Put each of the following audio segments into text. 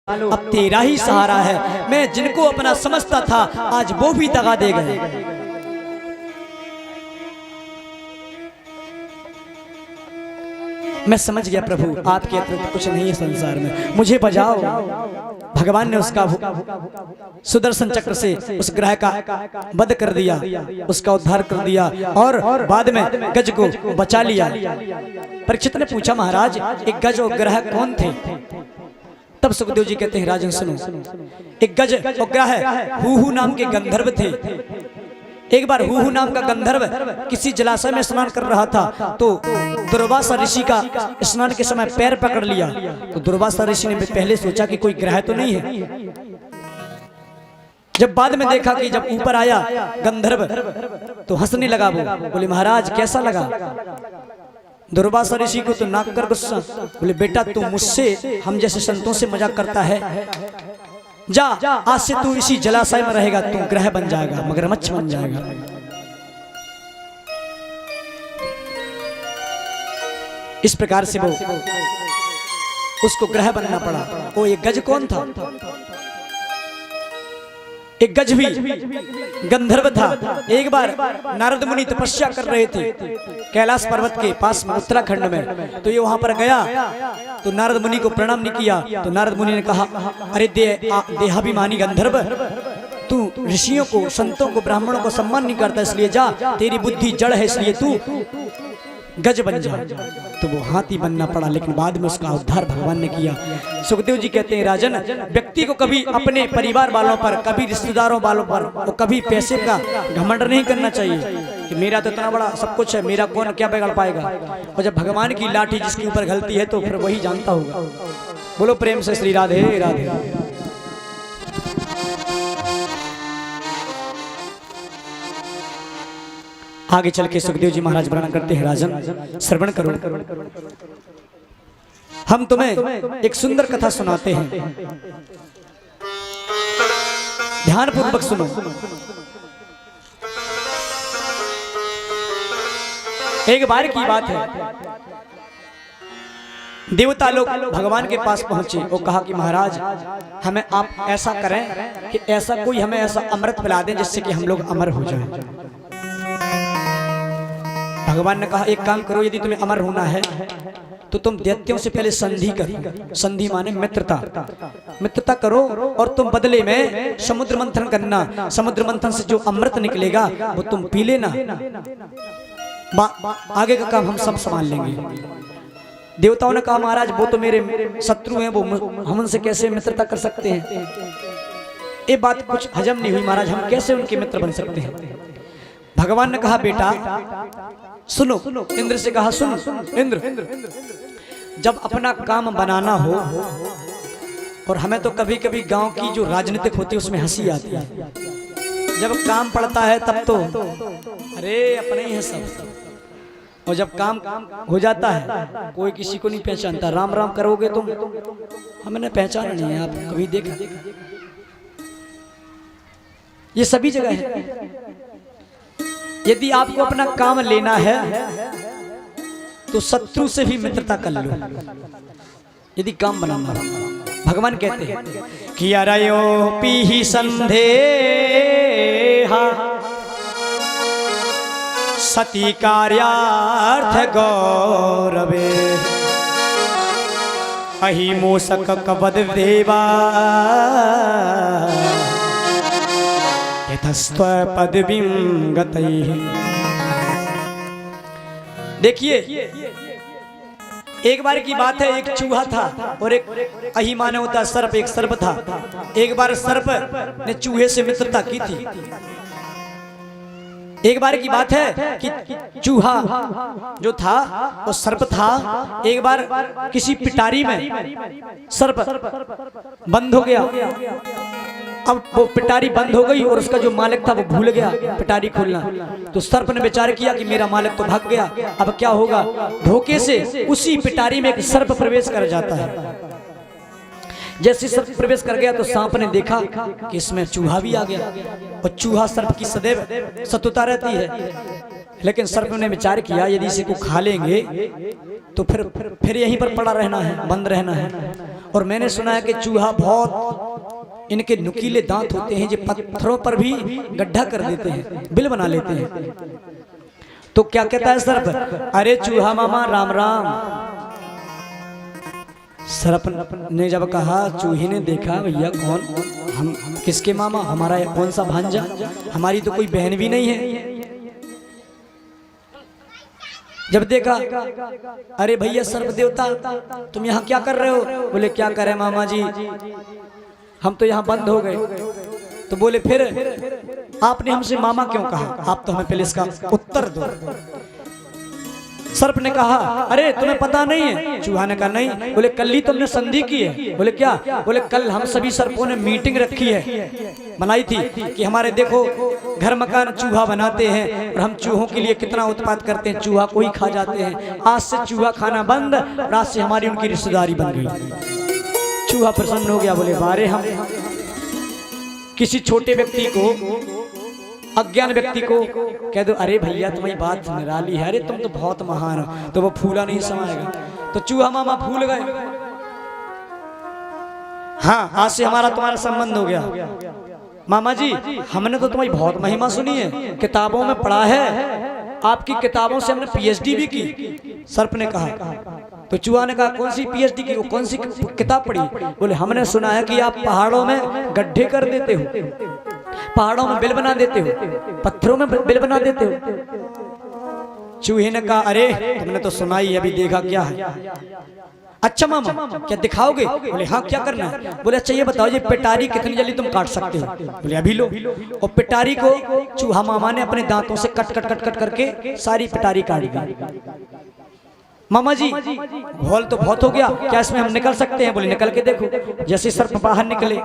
अब तेरा ही सहारा है। मैं जिनको अपना समझता था आज वो भी दगा दे गए। मैं समझ गया प्रभु आपके अतिरिक्त कुछ नहीं है संसार में, मुझे बजाओ। भगवान ने उसका सुदर्शन चक्र से उस ग्रह का वध कर दिया, उसका उद्धार कर दिया और बाद में गज को बचा लिया। परीक्षित ने पूछा महाराज एक गज और ग्रह कौन थे? तब सुखदेव जी कहते हैं राजन सुनो, एक गज और ग्रह हूहू नाम के गंधर्व थे। एक बार हूहू नाम का गंधर्व किसी जलाशय में स्नान कर रहा था तो दुर्वासा ऋषि का स्नान के समय पैर पकड़ लिया। तो दुर्वासा ऋषि ने पहले सोचा कि कोई ग्रह तो नहीं है। जब बाद में देखा कि जब ऊपर आया गंधर्व तो हंसने लगा। वो बोले महाराज कैसा लगा? दुर्वासा ऋषि को तो नाक कर गुस्सा। बोले बेटा तू मुझसे हम जैसे संतों से मजाक करता है? जा आज से तू इसी जलाशय में रहेगा, तू ग्रह बन जाएगा, मगरमच्छ बन जाएगा। इस प्रकार से वो उसको ग्रह बनना पड़ा। वो एक गज कौन था? एक गज भी गंधर्व था। एक बार नारद मुनि तपस्या कर रहे थे कैलाश पर्वत के पास में उत्तराखंड में। तो ये वहां पर गया तो नारद मुनि को प्रणाम नहीं किया। तो नारद मुनि ने कहा अरे देहाभिमानी गंधर्व, तू ऋषियों को, संतों को, ब्राह्मणों को सम्मान नहीं करता, इसलिए जा, तेरी बुद्धि जड़ है, इसलिए तू गज बन जा। तो वो हाथी बनना पड़ा, लेकिन बाद में उसका उद्धार भगवान ने किया। सुखदेव जी कहते हैं राजन, व्यक्ति को कभी अपने परिवार वालों पर, कभी रिश्तेदारों वालों पर, वो कभी पैसे का घमंड नहीं करना चाहिए कि मेरा तो इतना बड़ा सब कुछ है, मेरा कौन क्या बिगाड़ पाएगा। और जब भगवान की लाठी जिसके ऊपर गलती है तो फिर वही जानता होगा। बोलो प्रेम से श्री राधे राधे। आगे चल के सुखदेव जी महाराज वर्णन करते हैं राजन श्रवण करो। हम तुम्हें एक सुंदर कथा सुनाते हैं, ध्यान पूर्वक सुनो। एक बार की बात है, देवता लोग भगवान के पास पहुंचे और कहा कि महाराज हमें आप ऐसा करें कि ऐसा कोई हमें ऐसा अमृत पिला दें जिससे कि हम लोग अमर हो जाएं। भगवान ने कहा एक काम करो, यदि तुम्हें अमर होना है तो तुम दैत्यों से पहले संधि करो। संधि माने मित्रता, मित्रता करो और तुम बदले में समुद्र मंथन करना। समुद्र मंथन से जो अमृत निकलेगा वो तुम पी लेना, आगे का काम हम सब संभाल लेंगे। देवताओं ने कहा महाराज वो तो मेरे शत्रु हैं, वो हम उनसे कैसे मित्रता कर सकते हैं? ये बात कुछ हजम नहीं हुई महाराज, हम कैसे उनके मित्र बन सकते हैं? भगवान ने कहा बेटा सुनो, इंद्र से कहा सुन इंद्र, जब अपना काम बनाना हो, और हमें तो कभी कभी गांव की जो राजनीतिक होती है उसमें हंसी आती है, जब काम पड़ता है तब तो अरे अपने ही है सब, और जब काम हो जाता है कोई किसी को नहीं पहचानता। राम राम करोगे तुम, हमने पहचाना नहीं है, आप कभी देखा? ये सभी जगह है। यदि आपको अपना काम लेना है तो शत्रु से भी मित्रता कर लो, यदि काम बनाना है। भगवान कहते हैं कि अरयो पीहि संधेहा सती कार्यार्थ गौरवे अहि मूषक कवद देवा पदवीं गतैः। देखिए एक बार की बात है, एक चूहा था और एक अही माने होता सर्प, एक सर्प था। एक बार सर्प ने चूहे से मित्रता की थी। एक बार की बात है कि चूहा जो था वो सर्प था। एक बार किसी पिटारी में सर्प बंद हो गया। अब वो पिटारी बंद हो गई और उसका जो मालिक था वो भूल गया पिटारी खोलना। तो सर्प ने विचार किया कि मेरा मालिक तो भाग गया, अब क्या होगा? धोखे से उसी पिटारी में एक सर्प प्रवेश कर जाता है। जैसे सर्प प्रवेश कर गया तो सांप ने देखा कि इसमें चूहा भी आ गया, और चूहा सर्प की सदैव शत्रुता रहती है। लेकिन सर्प ने विचार किया यदि इसे को खा लेंगे तो फिर यहीं पर पड़ा रहना है, बंद रहना है। और मैंने सुना है कि चूहा बहुत इनके नुकीले दांत होते हैं, जो पत्थरों पर भी गड्ढा कर देते हैं, बिल बना लेते हैं। तो क्या कहता है सर्प, अरे चूहा मामा राम राम। सर्प ने जब कहा, चूहे ने देखा भैया कौन, हम किसके मामा, हमारा कौन सा भांजा, हमारी तो कोई बहन भी नहीं है। जब देखा, अरे भैया सर्प देवता तुम यहाँ क्या कर रहे हो? बोले क्या करे मामा जी, हम तो यहाँ बंद हो गए। तो बोले फिर आपने हमसे मामा क्यों कहा, आप तो हमें पहले इसका उत्तर दो। सर्प ने कहा, अरे तुम्हें पता नहीं है? चूहा ने कहा नहीं। बोले कल ही तुमने संधि की है। बोले क्या? बोले कल हम सभी सर्पों ने मीटिंग रखी है, बनाई थी कि हमारे देखो घर मकान चूहा बनाते हैं और हम चूहों के लिए कितना उत्पात करते हैं, चूहा को ही खा जाते हैं। आज से चूहा खाना बंद, रात से हमारी उनकी रिश्तेदारी बन गई। चूहा प्रसन्न हो गया, बोले बारे हम किसी छोटे व्यक्ति को, अज्ञान व्यक्ति को कह दो, अरे भैया तुम्हारी बात निराली है, अरे तुम तो बहुत महान हो, तो वो फूला नहीं समाएगा। तो चूहा मामा फूल गए, हाँ आज से हमारा तुम्हारा संबंध हो गया। मामा जी हमने तो तुम्हारी बहुत महिमा सुनी है, किताबों में पढ़ा है, आपकी किताबों से हमने पीएचडी भी की। सर्प ने कहा, तो चूहा ने कहा कौन सी पीएचडी की, वो कौन सी किताब पढ़ी? बोले हमने सुना है कि आप पहाड़ों में गड्ढे कर देते हो, पहाड़ों में बिल बना देते हो, पत्थरों में बिल बना देते हो। चूहे ने कहा, अरे तुमने तो सुना ही, अभी देखा क्या है? अच्छा मामा क्या दिखाओगे? बोले हाँ क्या करना है? बोले अच्छा ये बताओ, ये पिटारी कितनी जल्दी तुम काट सकते हो? बोले अभी लो। और पिटारी को चूहा मामा ने अपने दांतों से कट कट कट कट करके सारी पिटारी काट दी। मामा जी घोल तो बहुत हो गया, क्या इसमें हम निकल सकते हैं? बोले निकल के देखो। जैसे सर्प बाहर निकले,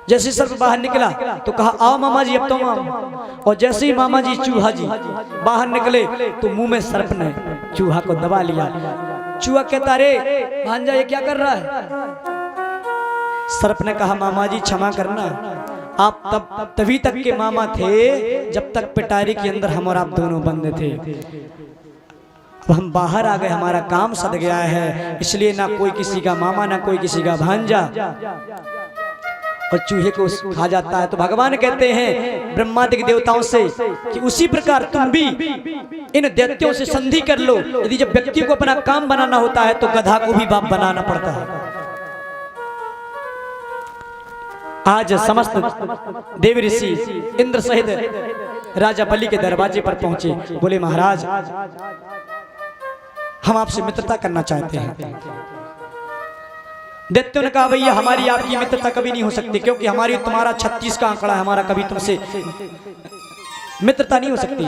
जैसे सर्प बाहर निकला तो कहा आओ मामा जी अब तो मामा। और जैसे ही मामा जी चूहा जी बाहर निकले तो मुंह में सर्प ने चूहा को दबा लिया। चूहा कहता, रे भांजा ये क्या कर रहा है? सर्प ने कहा, मामा जी क्षमा करना, आप तभी तक के मामा थे जब तक पिटारी के अंदर हम और आप दोनों बंद थे। अब हम बाहर आ गए, हमारा काम सद गया है, इसलिए ना कोई किसी का मामा ना कोई किसी का भांजा, और चूहे को खा जाता है। तो भगवान कहते हैं ब्रह्मादि देवताओं से कि उसी प्रकार तुम भी इन दैत्यों से संधि कर लो। यदि जब व्यक्ति को अपना काम बनाना होता है तो गधा को भी बाप बनाना पड़ता है। आज समस्त देव ऋषि इंद्र सहित राजा बलि के दरवाजे पर पहुंचे, बोले महाराज हम आपसे मित्रता करना चाहते हैं। दैत्यों ने कहा, भैया हमारी आपकी मित्रता कभी नहीं हो सकती, क्योंकि हमारी तुम्हारा 36 का आंकड़ा है, हमारा कभी तुमसे मित्रता नहीं हो सकती।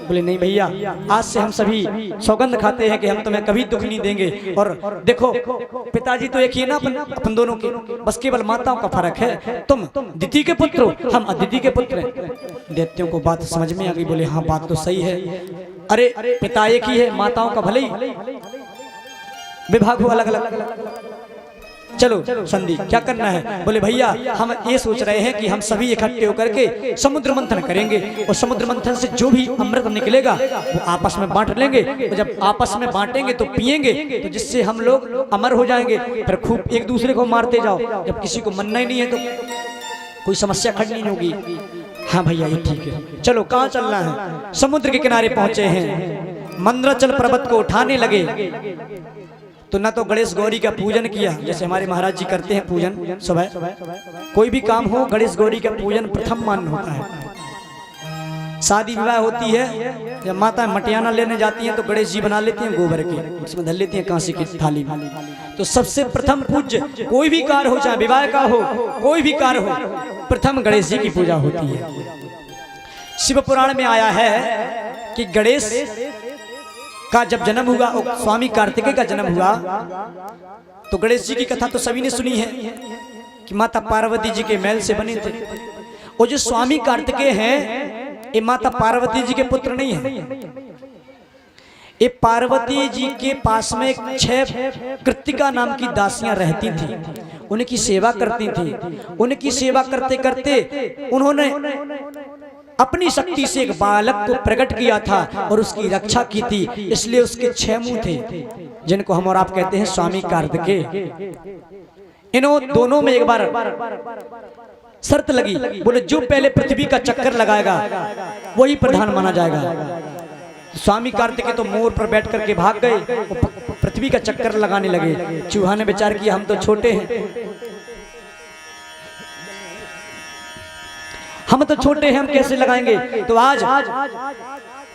बोले नहीं भैया, आज से हम सभी सौगंध खाते हैं कि हम तुम्हें कभी दुख नहीं देंगे। और देखो पिताजी तो एक ही ना अपन दोनों के, बस केवल माताओं का फर्क है, तुम दिति के पुत्र हो, हम अदिति के पुत्र हैं। दैत्यों को बात समझ में आ गई, बोले हाँ बात तो सही है, अरे पिता एक ही है, माताओं का भले ही विभाग हो अलग अलग, चलो संधि क्या करना है? बोले भैया हम ये सोच रहे हैं कि हम सभी इकट्ठे होकर के समुद्र मंथन करेंगे, और समुद्र मंथन से जो भी अमृत निकलेगा वो आपस में बांट लेंगे, और जब आपस में बांटेंगे तो पिएंगे, तो जिससे हम लोग अमर हो जाएंगे। फिर खूब एक दूसरे को मारते जाओ, जब किसी को मरना ही नहीं है तो कोई समस्या खड़ी नहीं होगी। हाँ भैया ये ठीक है, चलो कहाँ चलना है? समुद्र के किनारे पहुंचे हैं, मंद्राचल पर्वत को उठाने लगे तो ना तो गणेश गौरी का पूजन किया, जैसे हमारे महाराज जी करते हैं पूजन सुबह, कोई भी काम हो गणेश गौरी का पूजन प्रथम मान होता है। शादी विवाह होती है, जब माता मटियाना लेने जाती हैं तो गणेश जी बना लेती हैं गोबर के, उसमें धर लेती हैं कांसे की थाली में। तो सबसे प्रथम पूज्य कोई भी कार्य हो, चाहे विवाह का हो कोई भी कार्य हो, प्रथम गणेश जी की पूजा होती है। शिव पुराण में आया है कि गणेश का जब जन्म हुआ, स्वामी कार्तिकेय का जन्म हुआ, तो गणेश जी की कथा तो सभी ने सुनी है कि माता पार्वती जी के महल से बने थे। और जो स्वामी कार्तिकेय हैं ये माता पार्वती जी के पुत्र नहीं है, ये पार्वती जी के पास में 6 कृतिका नाम की दासियां रहती थी, उनकी सेवा करती थी। उनकी सेवा करते करते उन्होंने अपनी शक्ति से एक बालक को प्रकट किया था और उसकी रक्षा की थी, इसलिए उसके 6 मुंह थे, जिनको हम और आप कहते हैं स्वामी कार्तिकेय। इन्हों दोनों में एक बार शर्त लगी, बोले जो पहले पृथ्वी का चक्कर लगाएगा वही प्रधान माना जाएगा। स्वामी कार्तिकेय तो मोर पर बैठ करके भाग गए, पृथ्वी का चक्कर लगाने लगे। चूहा ने विचार किया हम तो छोटे हैं, हम तो छोटे हैं, हम कैसे लगाएंगे। तो आज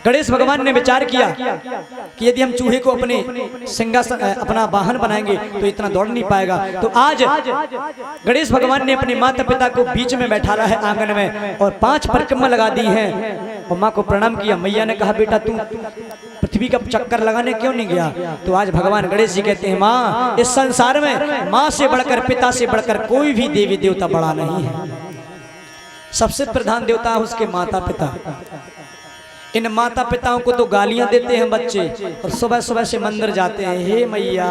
गणेश भगवान ने विचार किया कि यदि हम चूहे को अपने सिंहासन अपना वाहन बनाएंगे तो इतना दौड़ नहीं पाएगा। तो आज गणेश भगवान ने अपने माता पिता को बीच में बैठाला है आंगन में और 5 परिक्रमा लगा दी हैं और माँ को प्रणाम किया। मैया ने कहा बेटा तू पृथ्वी का चक्कर लगाने क्यों नहीं गया। तो आज भगवान गणेश जी कहते हैं माँ, इस संसार में माँ से बढ़कर, पिता से बढ़कर कोई भी देवी देवता बड़ा नहीं है। सबसे प्रधान देवता है उसके माता पिता। इन माता पिताओं को तो गालियां देते हैं बच्चे और सुबह सुबह से मंदिर जाते हैं, हे मैया,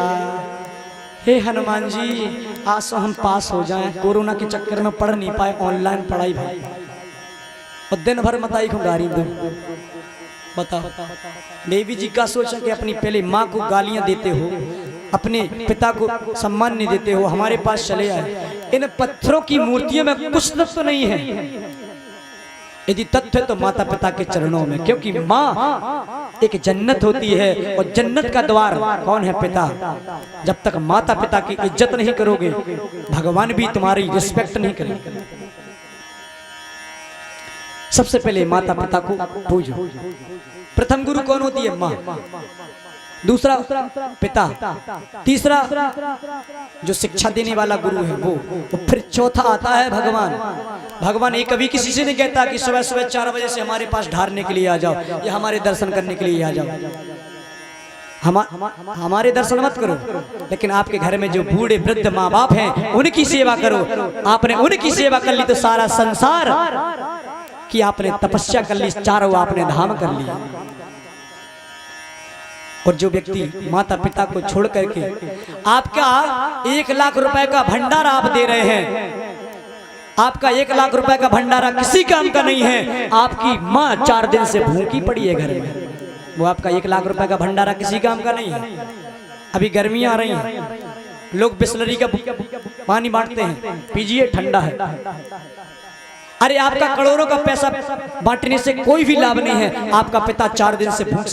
हे हनुमान जी, आज तो हम पास हो जाएं, कोरोना के चक्कर में पढ़ नहीं पाए, ऑनलाइन पढ़ाई भाई, और दिन भर मताई को गाली दो। बताओ देवी जी का सोचा कि अपनी पहले माँ को गालियां देते हो, अपने पिता को सम्मान नहीं देते हो, हमारे पास चले आए। इन पत्थरों की मूर्तियों में कुछ तत्व नहीं है, यदि तथ्य है तो माता पिता के चरणों में, क्योंकि माँ एक जन्नत होती है और जन्नत का द्वार कौन है, पिता। जब तक माता पिता की इज्जत नहीं करोगे भगवान भी तुम्हारी रिस्पेक्ट नहीं करेंगे। सबसे पहले माता पिता को पूजो। प्रथम गुरु कौन होती है, माँ। दूसरा पिता, तीसरा जो शिक्षा देने वाला गुरु है वो, फिर चौथा आता है भगवान। भगवान एक कभी किसी से नहीं कहता कि सुबह सुबह 4 बजे से हमारे पास ढारने के लिए आ जाओ या हमारे दर्शन करने के लिए आ जाओ। हमारे दर्शन मत करो, लेकिन आपके घर में जो बूढ़े वृद्ध माँ बाप हैं उनकी सेवा करो। आपने उनकी सेवा कर ली तो सारा संसार की आपने तपस्या कर ली, चारों आपने धाम कर लिया। और जो व्यक्ति माता पिता को छोड़ करके आपका 1 लाख रुपए का भंडारा आप दे रहे हैं, आपका 1 लाख रुपए का भंडारा किसी काम का नहीं है, आपकी माँ 4 दिन से भूखी पड़ी है घर में, वो आपका 1 लाख रुपए का भंडारा किसी काम का नहीं है। अभी गर्मियां आ रही हैं, लोग बिस्लरी का पानी बांटते हैं, पीजिए ठंडा है। अरे आपका करोड़ों का पैसा बांटने से कोई भी लाभ नहीं है, आपका पिता 4 दिन से भूख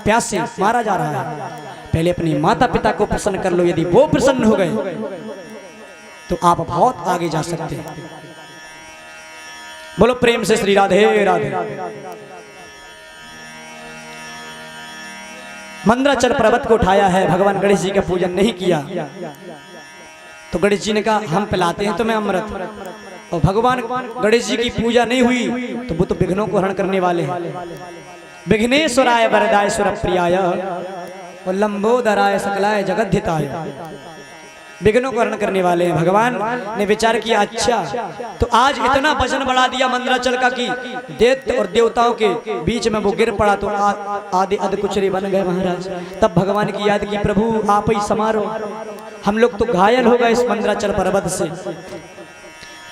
प्यास से मारा जा रहा है। पहले अपनी माता पिता को प्रसन्न कर लो, यदि वो प्रसन्न हो गए तो आप बहुत आगे जा सकते हैं। बोलो प्रेम से श्री राधे राधे। मंद्राचल पर्वत को उठाया है, भगवान गणेश जी का पूजन नहीं किया तो गणेश जी ने कहा हम पिलाते हैं तुम्हें अमृत। और भगवान गणेश जी की पूजा नहीं हुई तो वो तो विघ्नों को हरण करने वाले हैं। विघ्नेश्वराय वरदाय सुरप्रियाय और लंबोदराय सकलाय जगद्धिताय, विघ्नों को हरण करने वाले हैं। भगवान ने विचार किया अच्छा तो आज इतना वजन बढ़ा दिया मंद्राचल का कि दैत्य और देवताओं के बीच में वो गिर पड़ा तो आधे अधकुचरे बन गए महाराज। तब भगवान की याद की, प्रभु आप ही समारो, हम लोग तो घायल हो गए इस मंद्राचल पर्वत से।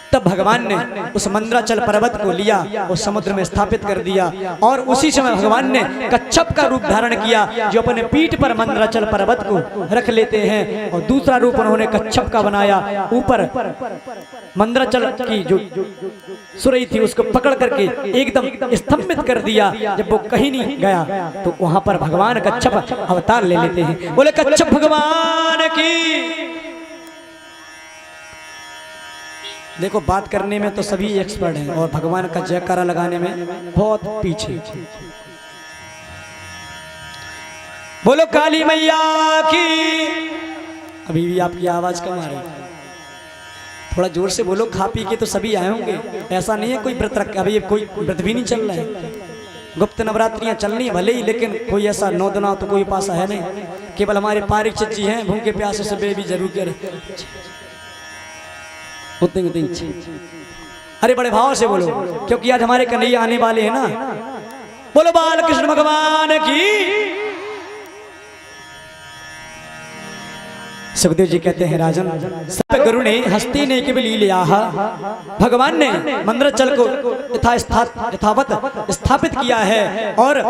तब भगवान ने उस मंद्राचल पर्वत को लिया और समुद्र में स्थापित कर दिया और उसी समय भगवान ने कच्छप का रूप धारण किया, जो अपने पीठ पर मंद्राचल पर्वत को रख लेते हैं, और दूसरा रूप उन्होंने कच्छप का बनाया। ऊपर मंद्राचल की जो सुरई थी उसको पकड़ करके एकदम स्तंभित कर दिया। जब वो कहीं नहीं गया तो वहां पर भगवान कच्छप अवतार ले लेते हैं। बोले कच्छप भगवान की। देखो बात करने में तो सभी एक्सपर्ट हैं और भगवान का जयकारा लगाने में बहुत पीछे। बोलो काली मैया की। अभी भी आपकी आवाज कम आ रही, थोड़ा जोर से बोलो। खा पी के तो सभी आए होंगे, ऐसा नहीं है कोई व्रत रख, अभी कोई व्रत भी नहीं चल रहा है। गुप्त नवरात्रियां चलनी भले ही, लेकिन कोई ऐसा 9 दिना तो कोई पासा है नहीं। केवल हमारे पारीक्षित जी हैं, भूखे प्यासे से बेबी जरूर कर उतने। अरे बड़े भाव से बोलो, क्योंकि आज हमारे कन्हैया आने वाले हैं ना। बोलो बाल कृष्ण भगवान की। सुखदेव जी कहते हैं राजन सब गुरु ने हस्ती ने केवल लिया, भगवान ने मंद्राचल को यथावत स्थापित किया है और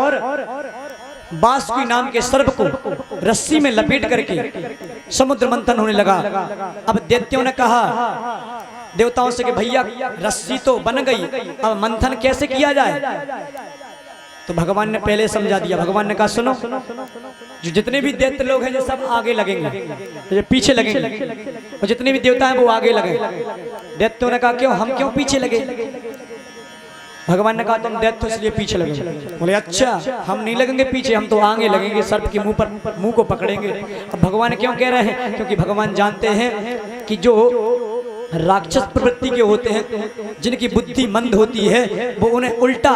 बासुकी नाम के सर्प को रस्सी में लपेट करके समुद्र मंथन होने लगा। अब दैत्यों ने कहा देवताओं से कि भैया रस्सी तो बन गई, अब मंथन कैसे किया जाए? तो भगवान ने पहले समझा दिया। भगवान ने कहा सुनो, जो जितने भी दैत्य लोग हैं जो सब आगे लगेंगे, जो पीछे लगेंगे, और जितने भी देवता हैं वो आगे लगे। दैत्यों ने कहा क्यों, हम क्यों पीछे लगे? भगवान ने कहा तुम दैत्य इसलिए पीछे लगे। बोले अच्छा, हम नहीं लगेंगे पीछे, हम तो आगे लगेंगे, सर्प के मुंह को पकड़ेंगे। अब भगवान क्यों कह रहे हैं? क्योंकि भगवान जानते हैं कि जो राक्षस प्रवृत्ति के होते हैं, जिनकी बुद्धि मंद होती है, वो उन्हें उल्टा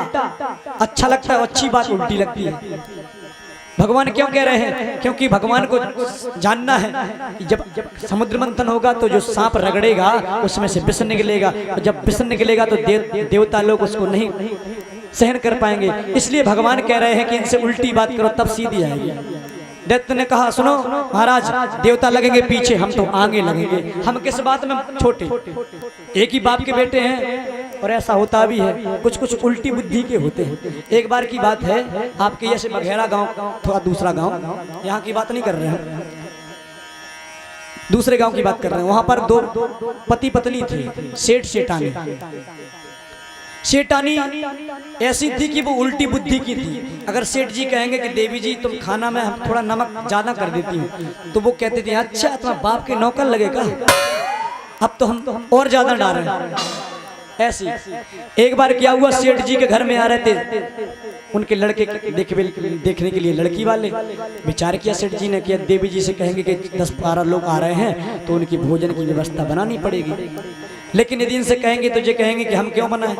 अच्छा लगता है, अच्छी बात उल्टी लगती है। भगवान क्यों कह रहे हैं? क्योंकि भगवान को जानना है कि जब समुद्र मंथन होगा तो जो सांप रगड़ेगा उसमें से विष निकलेगा, और जब विष निकलेगा तो देवता लोग उसको नहीं सहन कर पाएंगे। इसलिए भगवान कह रहे हैं कि इनसे उल्टी बात करो तब सीधी आएगी। दैत्य ने कहा सुनो महाराज, देवता लगेंगे पीछे, हम तो आगे लगेंगे। हम किस बात में छोटे, एक ही बाप के बेटे हैं, और ऐसा होता भी है, कुछ कुछ उल्टी बुद्धि के होते हैं। एक बार की बात है, आपके जैसे बघेरा गांव, थोड़ा दूसरा गांव, यहाँ की बात नहीं कर रहे हैं, दूसरे गांव की बात कर रहे हैं। वहां पर दो पति पत्नी थे, सेठ सेठानी। सेठानी ऐसी थी कि वो उल्टी बुद्धि की थी। अगर सेठ जी कहेंगे कि देवी जी तुम खाना में हम थोड़ा नमक ज्यादा कर देती हूँ, तो वो कहते थे अच्छा तुम्हारे बाप के नौकर लगेगा, अब तो हम और ज्यादा डाल रहे हैं। ऐसी एक बार क्या हुआ, सेठ जी के घर में आ रहे थे उनके लड़के देखने के लिए लड़की वाले। विचार किया सेठ जी ने, किया देवी जी से कहेंगे कि 10-12 लोग आ रहे हैं तो उनकी भोजन की व्यवस्था बनानी पड़ेगी। लेकिन यदि इनसे कहेंगे तो ये कहेंगे कि हम क्यों बनाएं,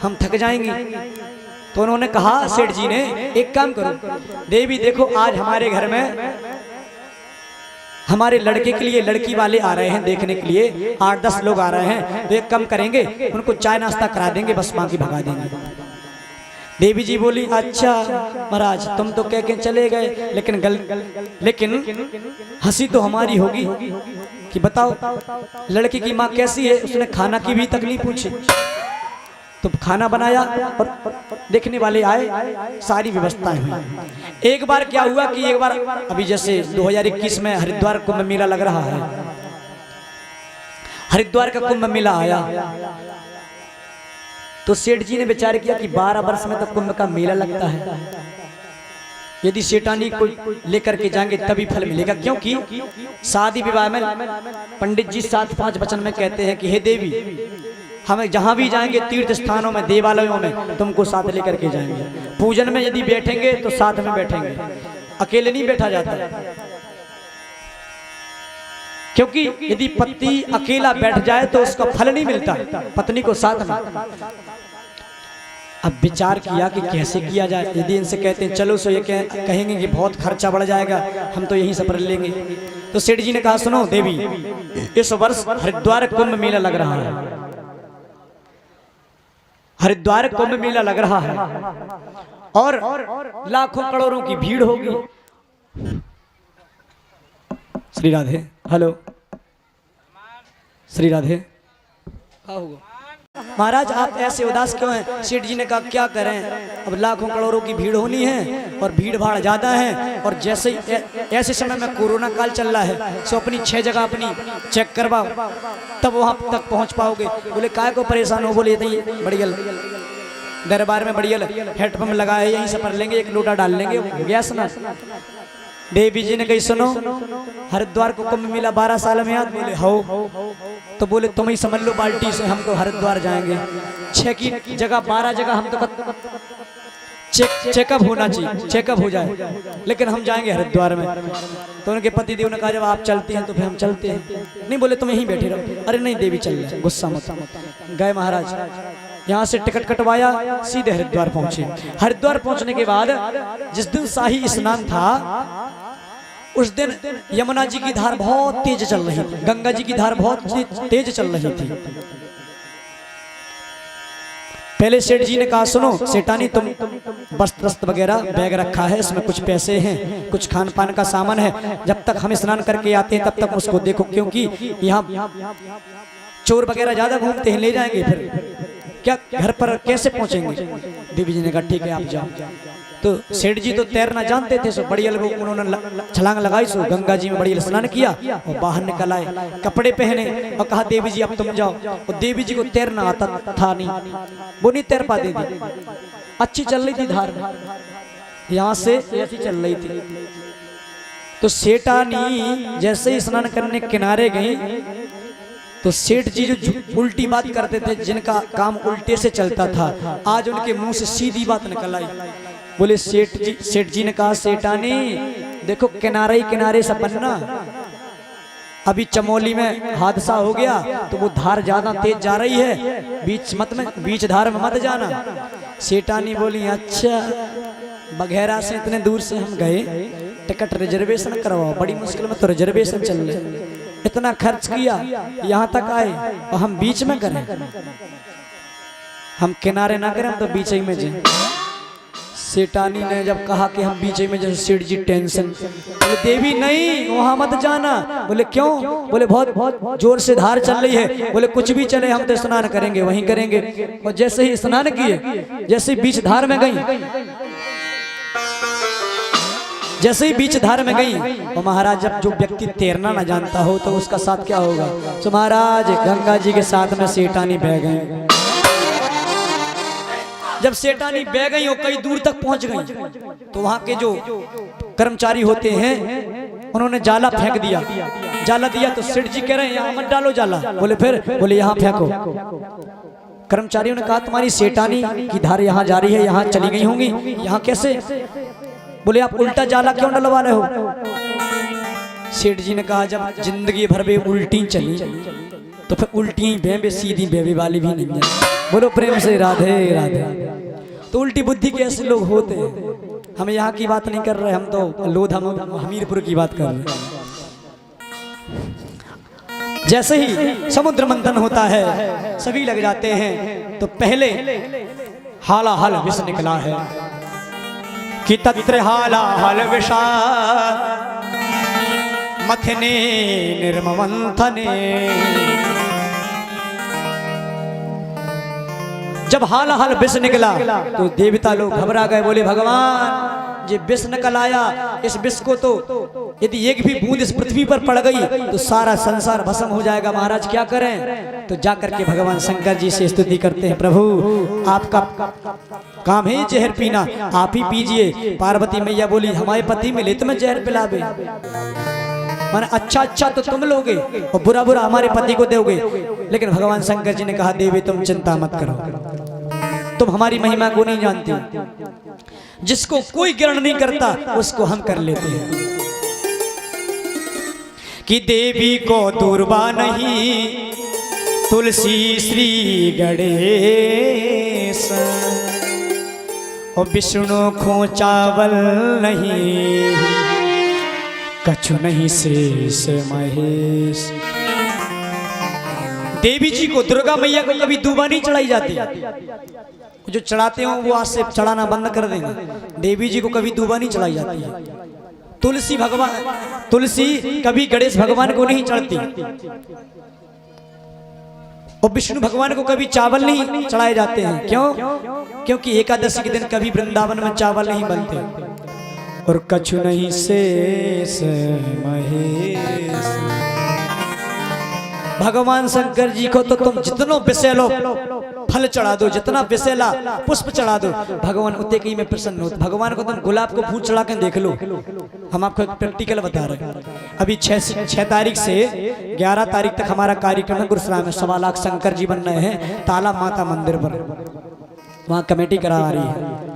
हम थक जाएंगे। तो उन्होंने कहा सेठ जी ने, एक काम करो देवी, देखो आज हमारे घर में हमारे लड़के के लिए लड़की वाले आ रहे हैं देखने के लिए, 8-10 लोग आ रहे हैं, तो एक काम करेंगे उनको चाय नाश्ता करा देंगे, बस बाकी भगा देंगे। देवी जी बोली अच्छा महाराज तुम तो कह के चले गए, लेकिन हंसी तो हमारी होगी कि बताओ लड़की की माँ कैसी है, उसने खाना की भी तक नहीं पूछी। तो खाना बनाया और देखने वाले आए, सारी व्यवस्थाएं हुई। एक बार क्या हुआ कि एक बार अभी जैसे 2021 में हरिद्वार कुंभ मेला लग रहा है, हरिद्वार का कुंभ मेला आया, तो सेठ जी ने विचार किया कि 12 वर्ष में तो कुंभ का मेला लगता है, यदि सेठानी को लेकर के जाएंगे तभी फल मिलेगा। क्योंकि शादी विवाह में पंडित जी 7-5 वचन में कहते हैं कि हे देवी, हमें जहां भी जाएंगे तीर्थ स्थानों में, देवालयों में तुमको साथ लेकर के जाएंगे। पूजन में यदि बैठेंगे तो साथ में बैठेंगे, अकेले नहीं बैठा जाता, क्योंकि यदि पति अकेला बैठ जाए तो उसका फल नहीं मिलता, पत्नी को साथ में। अब विचार किया कि कैसे किया जाए। यदि इनसे कहते हैं चलो, सो ये कहेंगे कि बहुत खर्चा बढ़ जाएगा, हम तो यहीं से पर लेंगे। तो सेठ जी ने कहा सुनो देवी, इस वर्ष हरिद्वार कुंभ मेला लग रहा है, हरिद्वार कुंभ मेला लग रहा है और लाखों करोड़ों की भीड़ होगी। श्री राधे, हेलो श्री राधे। महाराज आप ऐसे उदास क्यों हैं? सेठ जी ने कहा क्या करें, अब लाखों करोड़ों की भीड़ होनी है और भीड़ भाड़ ज्यादा है, और जैसे ऐसे समय में कोरोना काल चल रहा है, सो अपनी 6 जगह अपनी चेक करवाओ तब वहां तक पहुंच पाओगे। बोले काय को परेशान हो? बोले बढ़िया दरबार में बढ़िया हेडपम्प लगाए, यहीं से पर लेंगे, 1 लोटा डाल लेंगे, गैस ना। देवी जी ने कही सुनो, हरिद्वार को कुंभ मेला 12 साल में याद? बोले हो। तो बोले तुम ही समझ लो बाल्टी से हम तो हरिद्वार जाएंगे, 6 की जगह 12 जगह हम तो चेकअप होना चाहिए, चेकअप हो जाए, लेकिन हम जाएंगे हरिद्वार में। तो उनके पति देव ने कहा जब आप चलती हैं तो फिर हम चलते हैं। नहीं बोले तुम यहीं बैठे रहो। अरे नहीं देवी चल रहे, गुस्सा मत। गए महाराज, यहाँ से टिकट कटवाया, सीधे हरिद्वार पहुंचे। हरिद्वार पहुंचने के बाद जिस दिन शाही स्नान था, उस दिन यमुना जी की धार बहुत तेज चल रही थी, गंगा जी की धार बहुत तेज चल रही थी। पहले सेठ जी ने कहा सुनो सेठानी, तुम वस्त्र वगैरह बैग रखा है, इसमें कुछ पैसे हैं, कुछ खान पान का सामान है, जब तक हम स्नान करके आते हैं तब तक उसको देखो, क्योंकि यहाँ चोर वगैरह ज्यादा घूमते हैं, ले जाएंगे फिर क्या घर पर कैसे पहुंचेंगे। देवी जी ने कहा ठीक है आप जाओ। तो सेठ जी तो तैरना जानते थे, सो बढ़िया लोग उन्होंने छलांग लगाई, सो गंगा जी में बढ़िया स्नान किया और बाहर निकल आए, कपड़े पहने और कहा देवी जी अब तुम जाओ। और देवी जी को तैरना आता था नहीं, वो नहीं तैर पाती थी, अच्छी चल रही थी धार, यहाँ से ऐसी चल रही थी। तो सेठानी जैसे ही स्नान करने किनारे गई तो सेठ जी जो उल्टी बात करते थे, जिनका काम उल्टे से चलता था, आज उनके मुंह से सीधी बात निकल आई। बोले सेठ जी ने कहा सेठानी देखो किनारे ही किनारे से बनना, अभी चमोली में हादसा हो गया तो वो धार ज्यादा तेज जा रही है, बीच धार में मत जाना। सेठानी बोली अच्छा, बघेरा से इतने दूर से हम गए, टिकट रिजर्वेशन करवाओ, बड़ी मुश्किल में तो रिजर्वेशन चल रहे, इतना खर्च किया यहाँ तक आए और हम बीच में करें, हम किनारे ना करें, हम तो बीच ही में जाए। सेठानी ने जब कहा कि हम बीच में जाए, सेठ जी टेंशन, बोले देवी नहीं वहां मत जाना। बोले क्यों? बोले बहुत जोर से धार चल रही है। बोले कुछ भी चले हम तो स्नान करेंगे, वहीं करेंगे। और जैसे ही स्नान किए, जैसे ही बीच धार में गई, जैसे ही बीच धार में गई, और महाराज जब जो व्यक्ति तैरना ना जानता हो तो उसका साथ क्या होगा। तो महाराज गंगा जी के साथ में सेठानी बह गई। जब सेठानी बह गई और कई दूर तक पहुंच गई तो वहां के जो कर्मचारी होते हैं उन्होंने जाला फेंक दिया। जाला दिया तो सेठ जी कह रहे हैं यहाँ मत डालो जाला। बोले फिर? बोले यहाँ फेंको। कर्मचारियों ने कहा तुम्हारी सेठानी की धार यहाँ जा रही है, यहाँ चली गई होंगी, यहाँ कैसे? बोले आप उल्टा जाला क्यों डलवा रहे हो? सेठ जी ने कहा जब जिंदगी भर में उल्टी चली तो फिर उल्टी बेबे सीधी बेबे वाली भी नहीं है। बोलो प्रेम से राधे राधे। तो उल्टी बुद्धि के ऐसे लोग होते हैं। हम यहाँ की बात नहीं कर रहे, हम तो लोधा हमीरपुर की बात कर रहे हैं। जैसे ही समुद्र मंथन होता है सभी लग जाते हैं, तो पहले हाला हल विष निकला है कि तत्र हाला हल विषा मथने निर्ममंथने। जब हाला हल विष निकला तो देवता लोग घबरा गए। बोले भगवान ये विष निकल आया, इस विष को तो यदि एक भी बूंद इस पृथ्वी पर पड़ गई तो सारा संसार भस्म हो जाएगा, महाराज क्या करें? तो जाकर के भगवान शंकर जी से स्तुति करते हैं, प्रभु आपका काम है जहर पीना, आप ही पीजिए। पार्वती मैया बोली हमारे पति मिले तुम्हें जहर पिलावे, माने अच्छा तो तुम लोगे और बुरा बुरा हमारे पति को दोगे। लेकिन भगवान शंकर जी ने कहा देवी तुम चिंता मत करो, तुम हमारी महिमा को नहीं जानती, जिसको कोई ग्रहण नहीं करता उसको हम कर लेते हैं। कि देवी को दुर्बा नहीं तुलसी श्री गणेश, और विष्णु को चावल नहीं कछु नहीं शेष महेश। देवी जी को दुर्गा मैया को कभी दूबा नहीं चढ़ाई जाती, जो चढ़ाते हो वो आज से चढ़ाना बंद कर देंगे। देवी जी को कभी दूबा नहीं चढ़ाई जाती है। तुलसी कभी गणेश भगवान को नहीं चढ़ती, और विष्णु भगवान को कभी चावल नहीं चढ़ाए जाते हैं। क्यों? क्योंकि एकादशी के दिन कभी वृंदावन में चावल नहीं बनते। और कछु नहीं शेष महेश। भगवान शंकर जी को तो तुम जितनो विषैलो फल चढ़ा दो, जितना विषैला पुष्प चढ़ा दो, भगवान उतने ही में प्रसन्न होते। भगवान को तुम गुलाब को फूल चढ़ा के देख लो। हम आपको एक प्रैक्टिकल बता रहे हैं। अभी 6 तारीख से 11 तारीख तक हमारा कार्यक्रम है गुरुग्राम में। 1.25 लाख शंकर जी बन रहे हैं ताला माता मंदिर पर, वहाँ कमेटी करा रही है।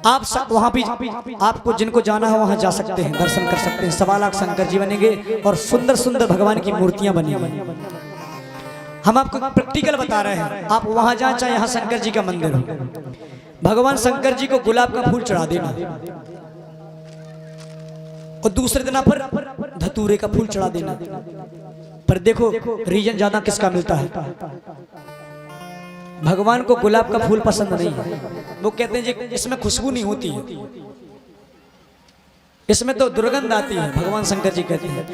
आप वहाँ भी आपको जिनको जाना है वहाँ जा सकते हैं, दर्शन कर सकते हैं। 1.25 लाख शंकर जी बनेंगे और सुंदर सुंदर भगवान की मूर्तियां बनी हैं। हम आपको प्रैक्टिकल बता रहे हैं। आप वहाँ जाए चाहे यहाँ शंकर जी का मंदिर हो, भगवान शंकर जी को गुलाब का फूल चढ़ा देना और दूसरे दिन पर धतूरे का फूल चढ़ा देना। पर देखो रीजन ज्यादा किसका मिलता है? भगवान को गुलाब का फूल पसंद नहीं है। वो कहते हैं जी इसमें खुशबू नहीं होती है, इसमें तो दुर्गंध आती है। भगवान शंकर जी कहते हैं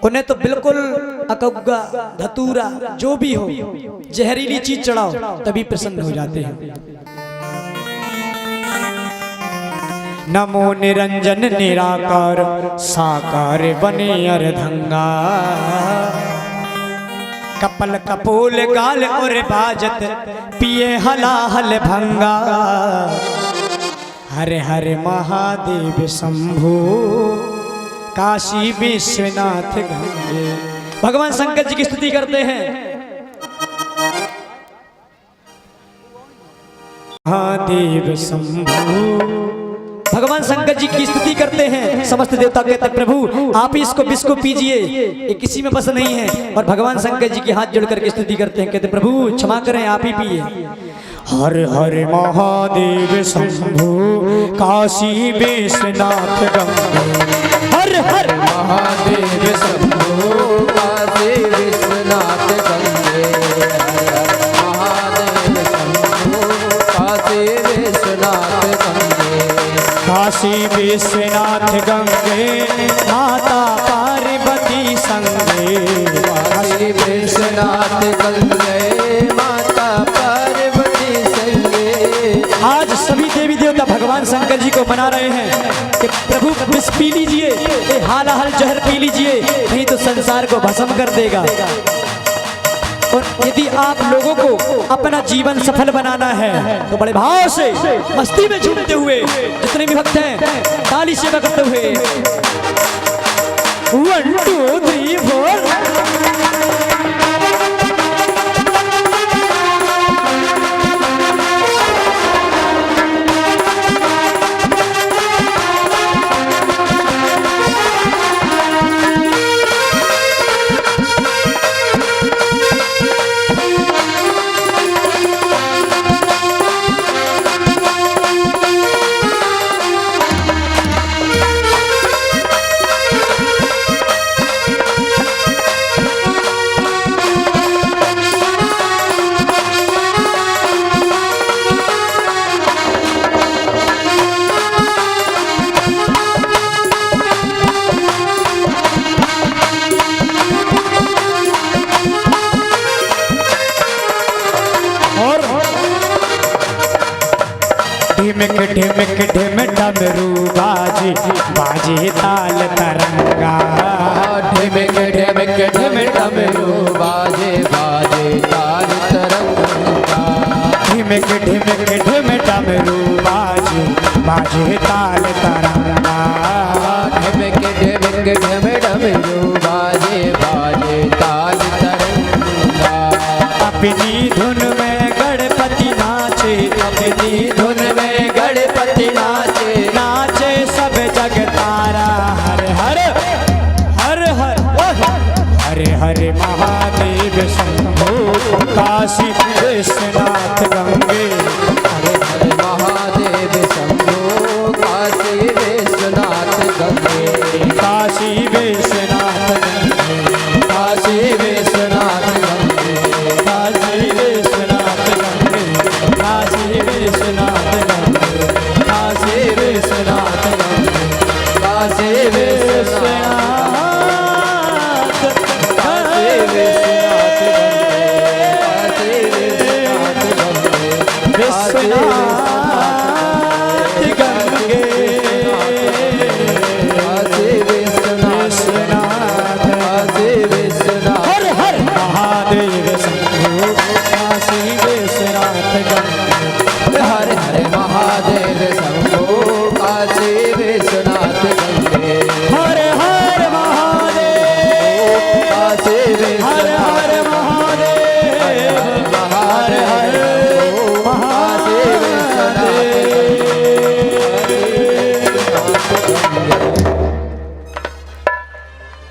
उन्हें तो बिल्कुल अकग्गा धतूरा जो भी हो जहरीली चीज चढ़ाओ तभी प्रसन्न हो जाते हैं। नमो निरंजन निराकार साकार बने अर्धंगा, कपल कपोल गाल और बाजत पिए हलाहल भंगा। हरे हरे महादेव शंभो काशी विश्वनाथ गंगे। भगवान शंकर जी की स्तुति करते हैं। महादेव शंभो भगवान शंकर जी की स्तुति करते हैं। समस्त देवता कहते हैं प्रभु आप ही इसको विष को पीजिए, ये किसी में बस नहीं है। और भगवान शंकर जी के हाथ जोड़ करके स्तुति करते हैं, कहते प्रभु क्षमा करें आप ही पिए। हर हर महादेव शंभो काशी विश्वनाथ गंगे। हर हर महादेव शंभो काशी विश्वनाथ गंगे। महादेव शंभो काशी विश्वनाथ गंगे। काशी विश्वनाथ गंगे माता पार्वती संगे। काशी विश्वनाथ गंगे माता पार्वती संगे। आज सभी देवी देवता भगवान शंकर जी को मना रहे हैं कि प्रभु विष पी लीजिए, ये हालाहल जहर पी लीजिए, नहीं तो संसार को भस्म कर देगा। और यदि आप लोगों को अपना जीवन सफल बनाना है तो बड़े भाव से मस्ती में झूमते हुए जितने भी भक्त हैं ताली से बजाते हुए 1 2 3 4 ढिमक ढिमक ढिम डमरू बाजे बाजे ताल तरंगा। ढिमक ढिमक ढिम डमरू बाजे बाजे ताल तरंगा। ढिमक ढिमक ढिम डमरू बाजे बाजे ताल तरंगा। ढिमक ढिमक ढिम डमरू बाजे बाजे ताल तरंगा। अपनी धुन में गणपति नाचे, अपनी धुन में गणपति नाचे, नाचे सब जग तारा। हर हर हर हर हरे हरे महादेव शंभो काशी विश्वनाथ गंगे। हरे हरे महादेव शंभो काशी विश्वनाथ गंगे। काशी विश्वनाथ गंगे। काशी विश्वनाथ गंगे। काशी विश्वनाथ गंगे। काशी विश्वनाथ गंगे। काशी विश्वनाथ गंगे। काशी विश्वनाथ काशी विश्वनाथ गंगे। विश्वनाथ गंगे। काशी विश्वनाथ काशी विश्वनाथ। हर हर महादेव शंभो काशी विश्वनाथ गंगे। हर हर महादेव शंभो काशी विश्वनाथ गंगे। हर हर महादेव काशी हर हर महादेव हर हर काशी विश्वनाथ महादेव।